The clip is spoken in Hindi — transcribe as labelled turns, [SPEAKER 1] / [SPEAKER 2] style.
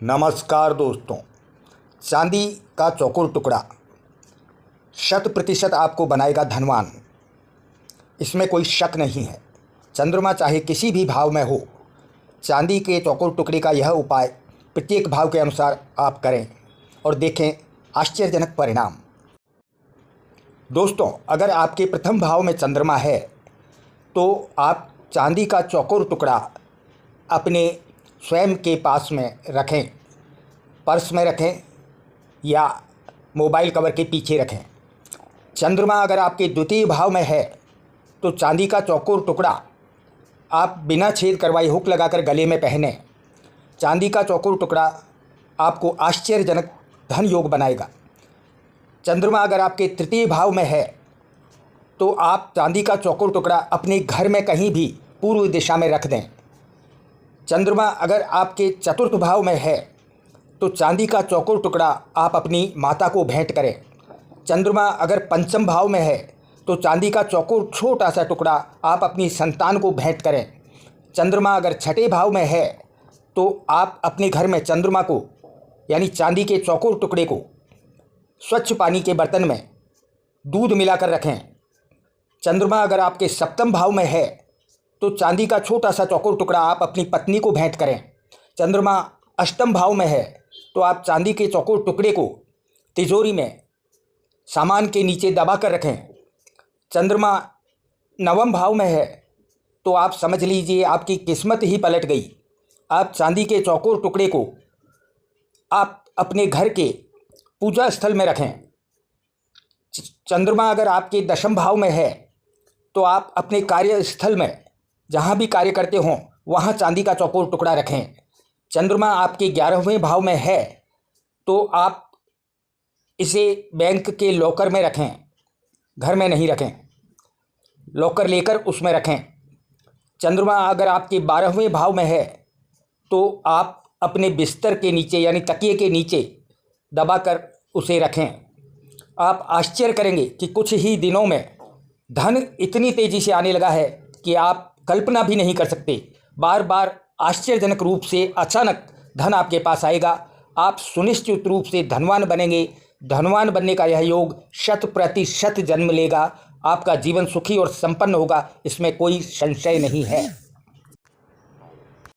[SPEAKER 1] नमस्कार दोस्तों। चांदी का चौकोर टुकड़ा 100% आपको बनाएगा धनवान। इसमें कोई शक नहीं है। चंद्रमा चाहे किसी भी भाव में हो, चांदी के चौकोर टुकड़े का यह उपाय प्रत्येक भाव के अनुसार आप करें और देखें आश्चर्यजनक परिणाम। दोस्तों, अगर आपके प्रथम भाव में चंद्रमा है तो आप चांदी का चौकोर टुकड़ा अपने स्वयं के पास में रखें, पर्स में रखें या मोबाइल कवर के पीछे रखें। चंद्रमा अगर आपके द्वितीय भाव में है तो चांदी का चौकोर टुकड़ा आप बिना छेद करवाए हुक लगाकर गले में पहने। चांदी का चौकोर टुकड़ा आपको आश्चर्यजनक धन योग बनाएगा। चंद्रमा अगर आपके तृतीय भाव में है तो आप चांदी का चौकोर टुकड़ा अपने घर में कहीं भी पूर्व दिशा में रख दें। चंद्रमा अगर आपके चतुर्थ भाव में है तो चांदी का चौकोर टुकड़ा आप अपनी माता को भेंट करें। चंद्रमा अगर पंचम भाव में है तो चांदी का चौकोर छोटा सा टुकड़ा आप अपनी संतान को भेंट करें। चंद्रमा अगर छठे भाव में है तो आप अपने घर में चंद्रमा को यानी चांदी के चौकोर टुकड़े को स्वच्छ पानी के बर्तन में दूध मिलाकर रखें। चंद्रमा अगर आपके सप्तम भाव में है तो चांदी का छोटा सा चौकोर टुकड़ा आप अपनी पत्नी को भेंट करें। चंद्रमा अष्टम भाव में है तो आप चांदी के चौकोर टुकड़े को तिजोरी में सामान के नीचे दबा कर रखें। चंद्रमा नवम भाव में है तो आप समझ लीजिए आपकी किस्मत ही पलट गई। आप चांदी के चौकोर टुकड़े को आप अपने घर के पूजा स्थल में रखें। चंद्रमा अगर आपके दशम भाव में है तो आप अपने कार्यस्थल में जहाँ भी कार्य करते हों वहाँ चांदी का चौकोर टुकड़ा रखें। चंद्रमा आपके 11वें भाव में है तो आप इसे बैंक के लॉकर में रखें, घर में नहीं रखें, लॉकर लेकर उसमें रखें। चंद्रमा अगर आपके 12वें भाव में है तो आप अपने बिस्तर के नीचे यानी तकिए के नीचे दबाकर उसे रखें। आप आश्चर्य करेंगे कि कुछ ही दिनों में धन इतनी तेज़ी से आने लगा है कि आप कल्पना भी नहीं कर सकते। बार बार आश्चर्यजनक रूप से अचानक धन आपके पास आएगा। आप सुनिश्चित रूप से धनवान बनेंगे। धनवान बनने का यह योग 100% जन्म लेगा। आपका जीवन सुखी और संपन्न होगा, इसमें कोई संशय नहीं है।